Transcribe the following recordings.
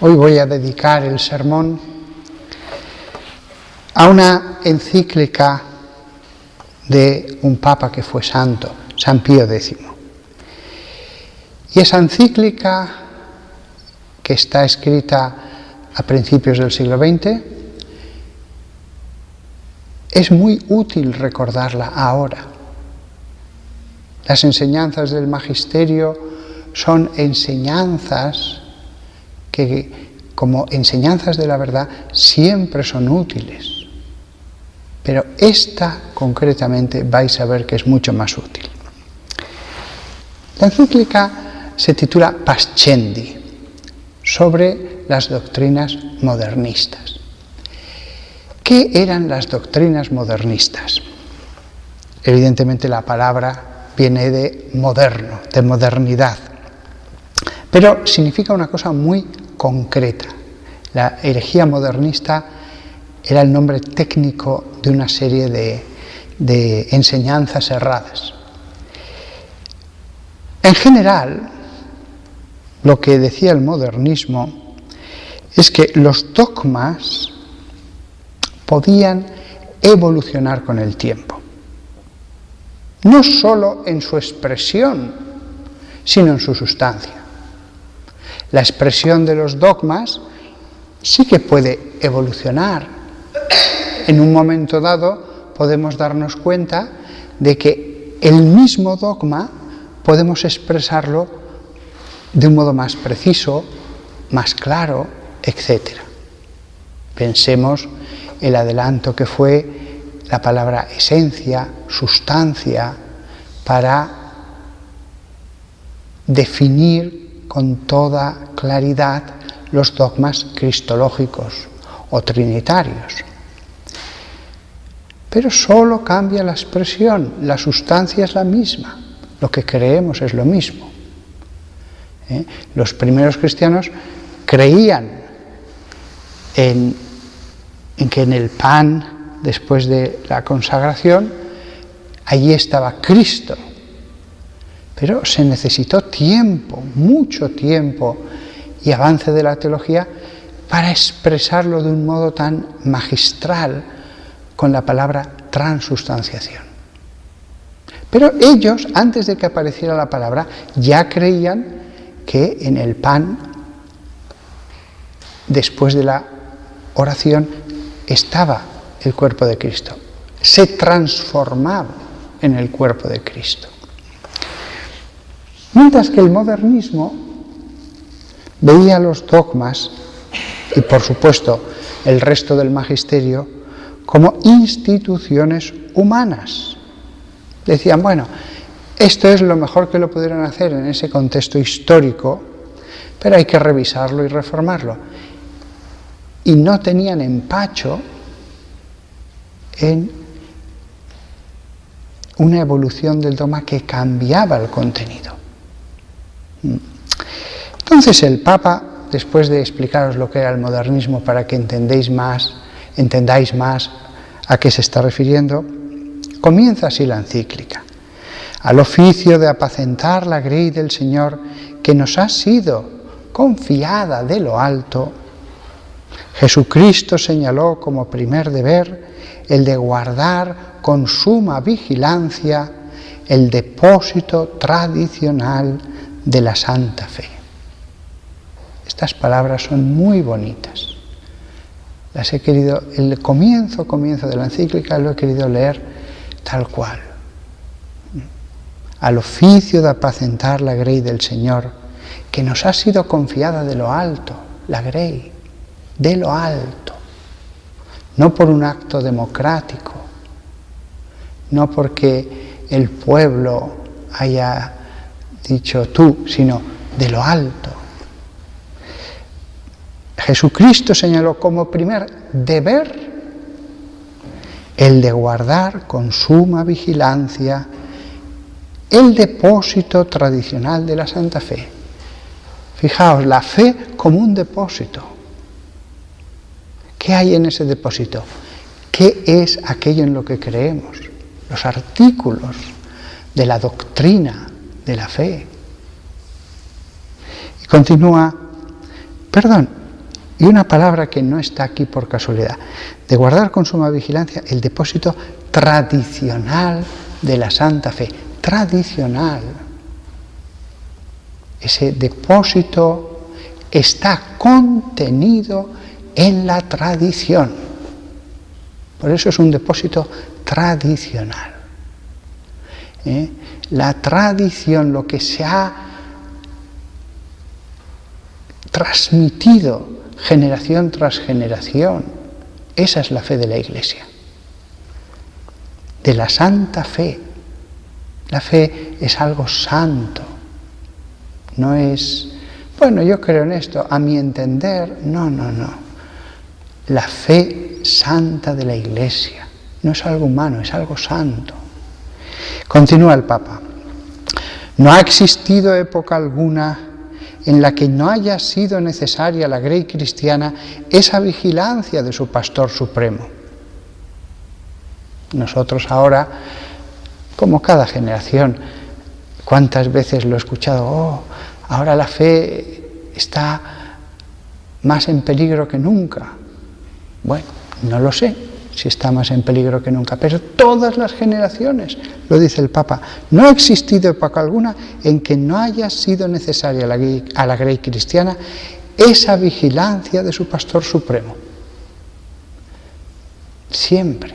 Hoy voy a dedicar el sermón a una encíclica de un papa que fue santo, San Pío X. Y esa encíclica, que está escrita a principios del siglo XX, es muy útil recordarla ahora. Las enseñanzas del magisterio son enseñanzas que, como enseñanzas de la verdad, siempre son útiles. Pero esta, concretamente, vais a ver que es mucho más útil. La encíclica se titula Pascendi, sobre las doctrinas modernistas. ¿Qué eran las doctrinas modernistas? Evidentemente la palabra viene de moderno, de modernidad, pero significa una cosa muy concreta. La herejía modernista era el nombre técnico de una serie de enseñanzas erradas. En general, lo que decía el modernismo es que los dogmas podían evolucionar con el tiempo, no solo en su expresión, sino en su sustancia. La expresión de los dogmas sí que puede evolucionar. En un momento dado podemos darnos cuenta de que el mismo dogma podemos expresarlo de un modo más preciso, más claro, etc. Pensemos el adelanto que fue la palabra esencia, sustancia, para definir con toda claridad los dogmas cristológicos o trinitarios. Pero solo cambia la expresión, la sustancia es la misma, lo que creemos es lo mismo. Los primeros cristianos creían en que en el pan, después de la consagración, allí estaba Cristo. Pero se necesitó tiempo, mucho tiempo y avance de la teología para expresarlo de un modo tan magistral con la palabra transustanciación. Pero ellos, antes de que apareciera la palabra, ya creían que en el pan, después de la oración, estaba el cuerpo de Cristo. Se transformaba en el cuerpo de Cristo. Mientras que el modernismo veía los dogmas, y por supuesto el resto del magisterio, como instituciones humanas. Decían, bueno, esto es lo mejor que lo pudieron hacer en ese contexto histórico, pero hay que revisarlo y reformarlo. Y no tenían empacho en una evolución del dogma que cambiaba el contenido. Entonces el Papa, después de explicaros lo que era el modernismo para que entendáis más a qué se está refiriendo, comienza así la encíclica. Al oficio de apacentar la grey del Señor que nos ha sido confiada de lo alto, Jesucristo señaló como primer deber el de guardar con suma vigilancia el depósito tradicional de la Santa Fe. Estas palabras son muy bonitas. Las he querido, el comienzo de la encíclica lo he querido leer tal cual. Al oficio de apacentar la grey del Señor, que nos ha sido confiada de lo alto, la grey, de lo alto, no por un acto democrático, no porque el pueblo haya dicho tú, sino de lo alto. Jesucristo señaló como primer deber el de guardar con suma vigilancia el depósito tradicional de la Santa Fe. Fijaos, la fe como un depósito. ¿Qué hay en ese depósito? ¿Qué es aquello en lo que creemos? Los artículos de la doctrina de la fe. Y continúa, Y una palabra que no está aquí por casualidad, de guardar con suma vigilancia el depósito tradicional de la Santa Fe. Tradicional. Ese depósito está contenido en la tradición. Por eso es un depósito tradicional. La tradición, lo que se ha transmitido generación tras generación, esa es la fe de la Iglesia, de la Santa Fe. La fe es algo santo, no es, bueno, yo creo en esto, a mi entender, no. La fe santa de la Iglesia no es algo humano, es algo santo. Continúa el Papa. No ha existido época alguna en la que no haya sido necesaria a la grey cristiana esa vigilancia de su pastor supremo. Nosotros ahora, como cada generación, ¿cuántas veces lo he escuchado? Ahora la fe está más en peligro que nunca. Bueno, no lo sé si está más en peligro que nunca, pero todas las generaciones, lo dice el Papa, no ha existido época alguna en que no haya sido necesaria a la grey cristiana esa vigilancia de su pastor supremo. Siempre.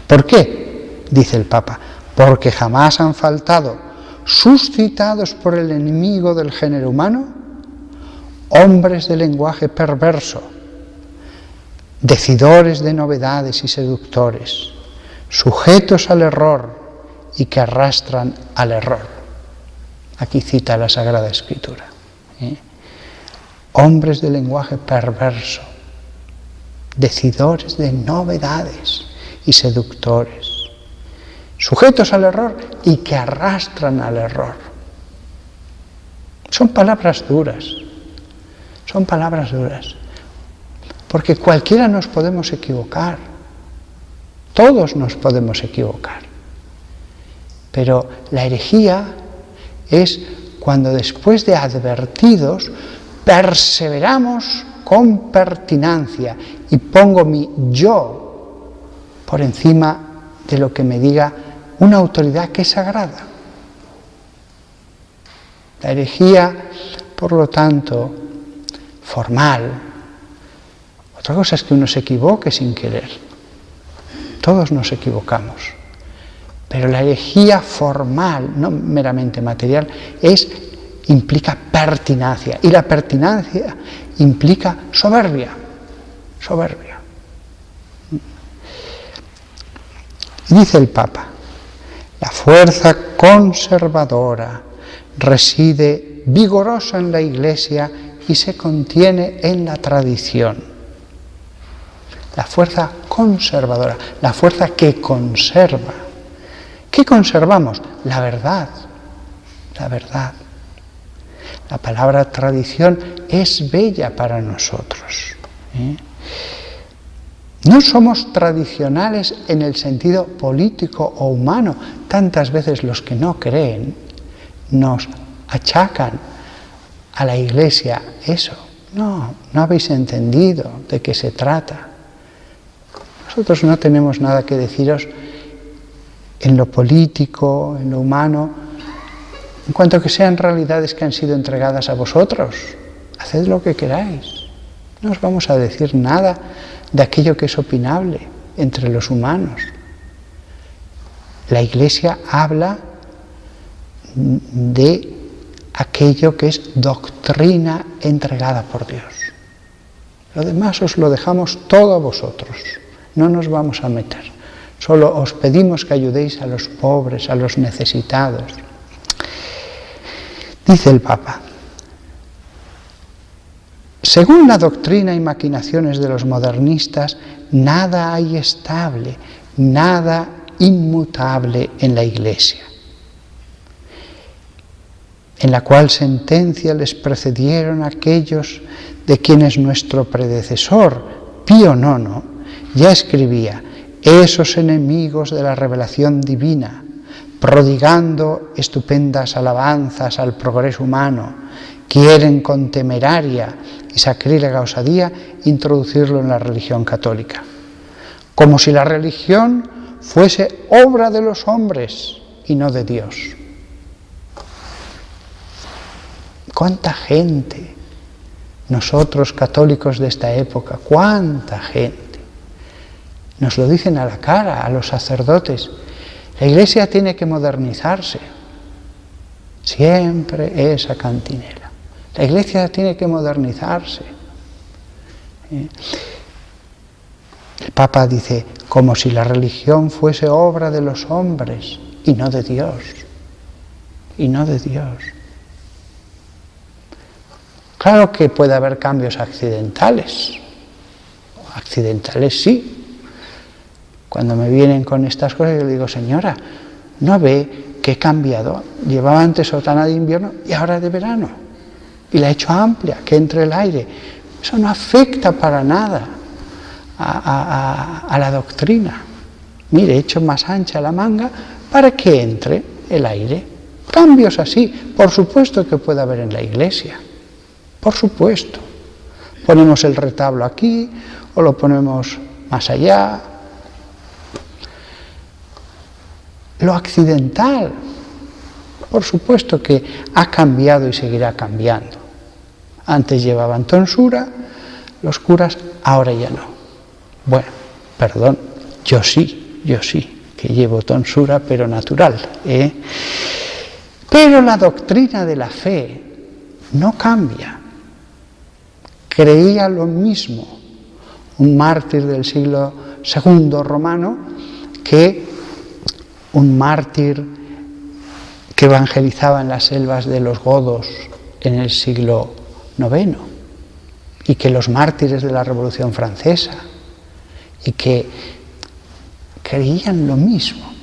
¿Por qué? Dice el Papa, porque jamás han faltado, suscitados por el enemigo del género humano, hombres de lenguaje perverso, decidores de novedades y seductores, sujetos al error y que arrastran al error. Aquí cita la Sagrada Escritura. Hombres de lenguaje perverso, decidores de novedades y seductores, sujetos al error y que arrastran al error. Son palabras duras, porque cualquiera nos podemos equivocar, todos nos podemos equivocar, pero la herejía es cuando después de advertidos perseveramos con pertinacia y pongo mi yo por encima de lo que me diga una autoridad que es sagrada. La herejía, por lo tanto, formal. Otra cosa es que uno se equivoque sin querer. Todos nos equivocamos. Pero la herejía formal, no meramente material, implica pertinacia. Y la pertinacia implica soberbia. Y dice el Papa, la fuerza conservadora reside vigorosa en la Iglesia y se contiene en la tradición. La fuerza conservadora, la fuerza que conserva. ¿Qué conservamos? La verdad. La palabra tradición es bella para nosotros. No somos tradicionales en el sentido político o humano. Tantas veces los que no creen nos achacan a la Iglesia eso. No habéis entendido de qué se trata. Nosotros no tenemos nada que deciros en lo político, en lo humano, en cuanto que sean realidades que han sido entregadas a vosotros. Haced lo que queráis. No os vamos a decir nada de aquello que es opinable entre los humanos. La Iglesia habla de aquello que es doctrina entregada por Dios. Lo demás os lo dejamos todo a vosotros. No nos vamos a meter. Solo os pedimos que ayudéis a los pobres, a los necesitados. Dice el Papa, según la doctrina y maquinaciones de los modernistas, nada hay estable, nada inmutable en la Iglesia, en la cual sentencia les precedieron aquellos de quienes nuestro predecesor, Pío IX, ya escribía, esos enemigos de la revelación divina, prodigando estupendas alabanzas al progreso humano, quieren con temeraria y sacrílega osadía introducirlo en la religión católica, como si la religión fuese obra de los hombres y no de Dios. ¿Cuánta gente, nosotros católicos de esta época, cuánta gente, nos lo dicen a la cara, a los sacerdotes? La Iglesia tiene que modernizarse. Siempre esa cantinela. La Iglesia tiene que modernizarse. El Papa dice, como si la religión fuese obra de los hombres y no de Dios. Y no de Dios. Claro que puede haber cambios accidentales. Accidentales sí. Cuando me vienen con estas cosas, yo le digo, señora, ¿no ve que he cambiado? Llevaba antes sotana de invierno y ahora de verano. Y la he hecho amplia, que entre el aire. Eso no afecta para nada a la doctrina. Mire, he hecho más ancha la manga para que entre el aire. Cambios así, por supuesto que puede haber en la Iglesia. Por supuesto. Ponemos el retablo aquí o lo ponemos más allá. Lo accidental, por supuesto que ha cambiado y seguirá cambiando. Antes llevaban tonsura, los curas, ahora ya no. Bueno, perdón, yo sí, que llevo tonsura, pero natural. Pero la doctrina de la fe no cambia. Creía lo mismo un mártir del siglo II romano que un mártir que evangelizaba en las selvas de los godos en el siglo IX, y que los mártires de la Revolución Francesa, y que creían lo mismo.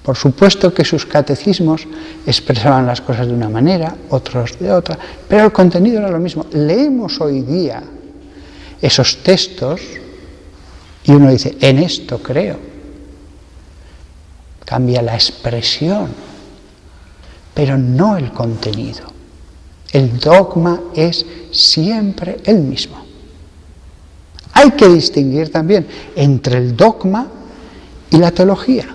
Por supuesto que sus catecismos expresaban las cosas de una manera, otros de otra, pero el contenido era lo mismo. Leemos hoy día esos textos y uno dice, en esto creo. Cambia la expresión, pero no el contenido. El dogma es siempre el mismo. Hay que distinguir también entre el dogma y la teología.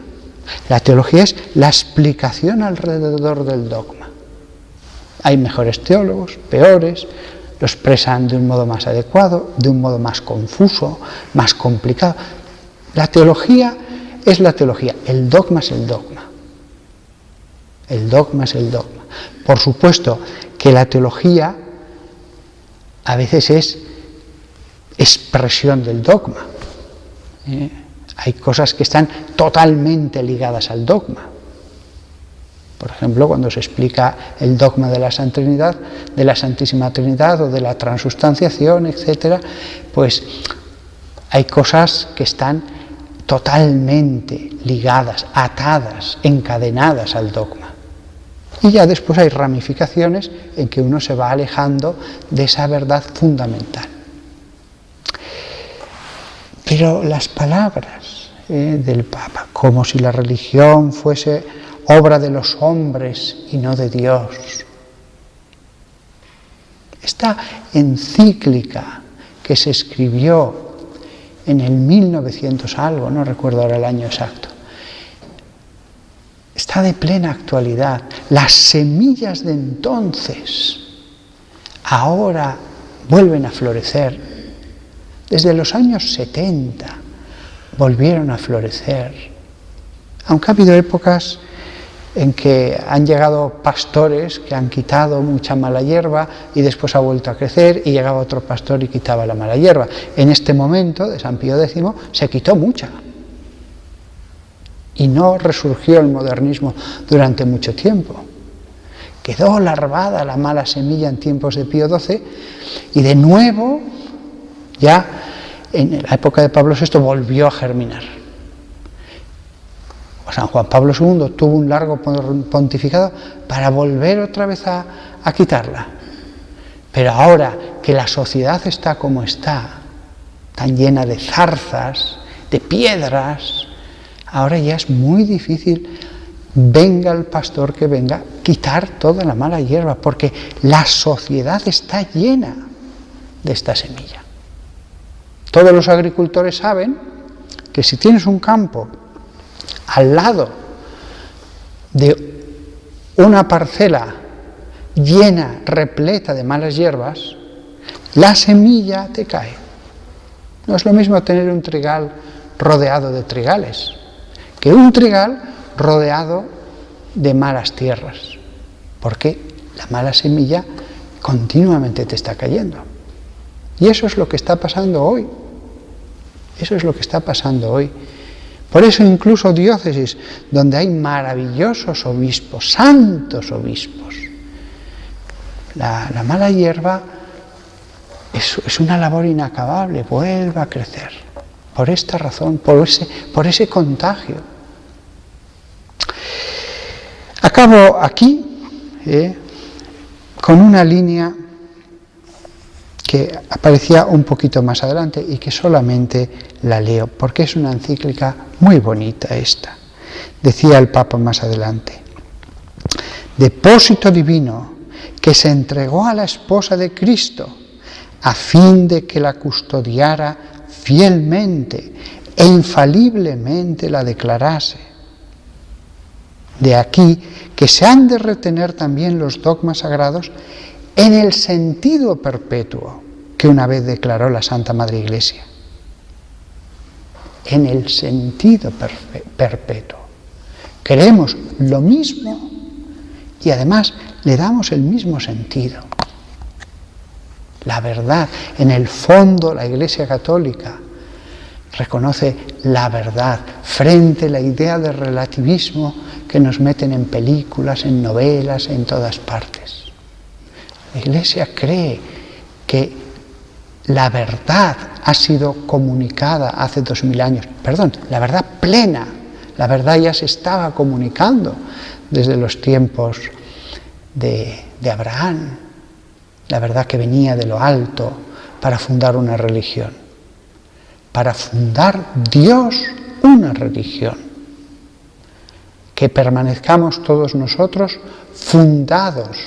La teología es la explicación alrededor del dogma. Hay mejores teólogos, peores, lo expresan de un modo más adecuado, de un modo más confuso, más complicado. La teología es la teología, el dogma es el dogma. El dogma es el dogma. Por supuesto que la teología a veces es expresión del dogma. Hay cosas que están totalmente ligadas al dogma. Por ejemplo, cuando se explica el dogma de la Santa Trinidad, de la Santísima Trinidad o de la transustanciación, etc., pues hay cosas que están totalmente ligadas, atadas, encadenadas al dogma. Y ya después hay ramificaciones en que uno se va alejando de esa verdad fundamental. Pero las palabras del Papa, como si la religión fuese obra de los hombres y no de Dios. Esta encíclica que se escribió en el 1900 algo, no recuerdo ahora el año exacto, está de plena actualidad. Las semillas de entonces ahora vuelven a florecer. Desde los años 70 volvieron a florecer. Aunque ha habido épocas en que han llegado pastores que han quitado mucha mala hierba y después ha vuelto a crecer, y llegaba otro pastor y quitaba la mala hierba. En este momento de San Pío X se quitó mucha y no resurgió el modernismo durante mucho tiempo. Quedó larvada la mala semilla en tiempos de Pío XII y de nuevo, ya en la época de Pablo VI, volvió a germinar. San Juan Pablo II tuvo un largo pontificado para volver otra vez a quitarla. Pero ahora que la sociedad está como está, tan llena de zarzas, de piedras, ahora ya es muy difícil venga el pastor que venga, quitar toda la mala hierba, porque la sociedad está llena de esta semilla. Todos los agricultores saben que si tienes un campo al lado de una parcela llena, repleta de malas hierbas, la semilla te cae. No es lo mismo tener un trigal rodeado de trigales que un trigal rodeado de malas tierras, porque la mala semilla continuamente te está cayendo. Y eso es lo que está pasando hoy. Eso es lo que está pasando hoy. Por eso incluso diócesis donde hay maravillosos obispos, santos obispos, la mala hierba es una labor inacabable, vuelve a crecer. Por esta razón, por ese contagio. Acabo aquí con una línea que aparecía un poquito más adelante y que solamente la leo, porque es una encíclica muy bonita esta. Decía el Papa más adelante: depósito divino que se entregó a la esposa de Cristo a fin de que la custodiara fielmente e infaliblemente la declarase. De aquí que se han de retener también los dogmas sagrados en el sentido perpetuo que una vez declaró la Santa Madre Iglesia. En el sentido perpetuo. Creemos lo mismo y además le damos el mismo sentido. La verdad, en el fondo la Iglesia Católica reconoce la verdad frente a la idea de relativismo que nos meten en películas, en novelas, en todas partes. La Iglesia cree que la verdad ha sido comunicada hace 2000 años. Perdón, la verdad plena. La verdad ya se estaba comunicando desde los tiempos de Abraham. La verdad que venía de lo alto para fundar una religión. Para fundar Dios una religión. Que permanezcamos todos nosotros fundados,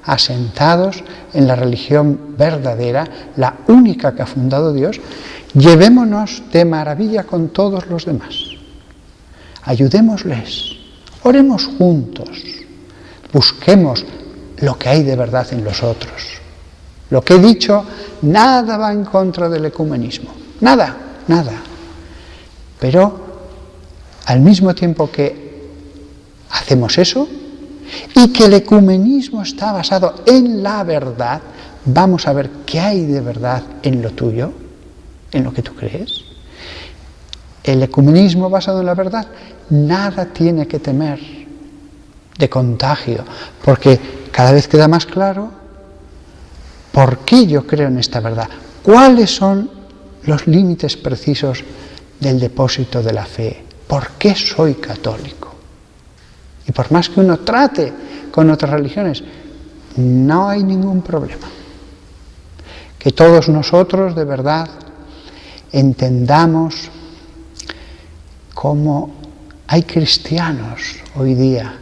asentados en la religión verdadera, la única que ha fundado Dios. Llevémonos de maravilla con todos los demás. Ayudémosles, oremos juntos, busquemos lo que hay de verdad en los otros. Lo que he dicho, nada va en contra del ecumenismo, nada. Pero al mismo tiempo que hacemos eso y que el ecumenismo está basado en la verdad, vamos a ver qué hay de verdad en lo tuyo, en lo que tú crees. El ecumenismo basado en la verdad, nada tiene que temer de contagio, porque cada vez queda más claro por qué yo creo en esta verdad, cuáles son los límites precisos del depósito de la fe, por qué soy católico. Y por más que uno trate con otras religiones, no hay ningún problema. Que todos nosotros de verdad entendamos cómo hay cristianos hoy día,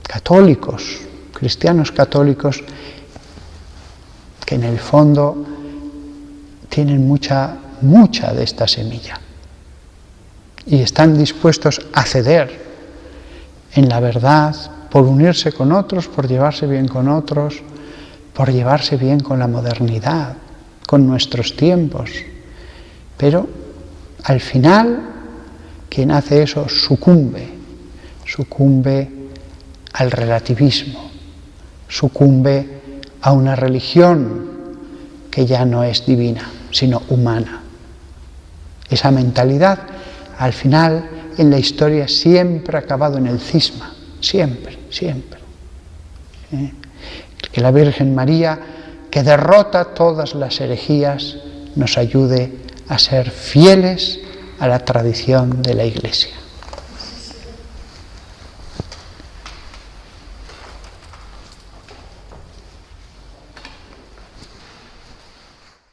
católicos, cristianos católicos, que en el fondo tienen mucha de esta semilla y están dispuestos a ceder en la verdad por unirse con otros, por llevarse bien con otros, por llevarse bien con la modernidad, con nuestros tiempos. Pero al final quien hace eso sucumbe al relativismo, sucumbe a una religión que ya no es divina, sino humana. Esa mentalidad, al final, en la historia siempre ha acabado en el cisma, siempre. Que la Virgen María, que derrota todas las herejías, nos ayude a ser fieles a la tradición de la Iglesia.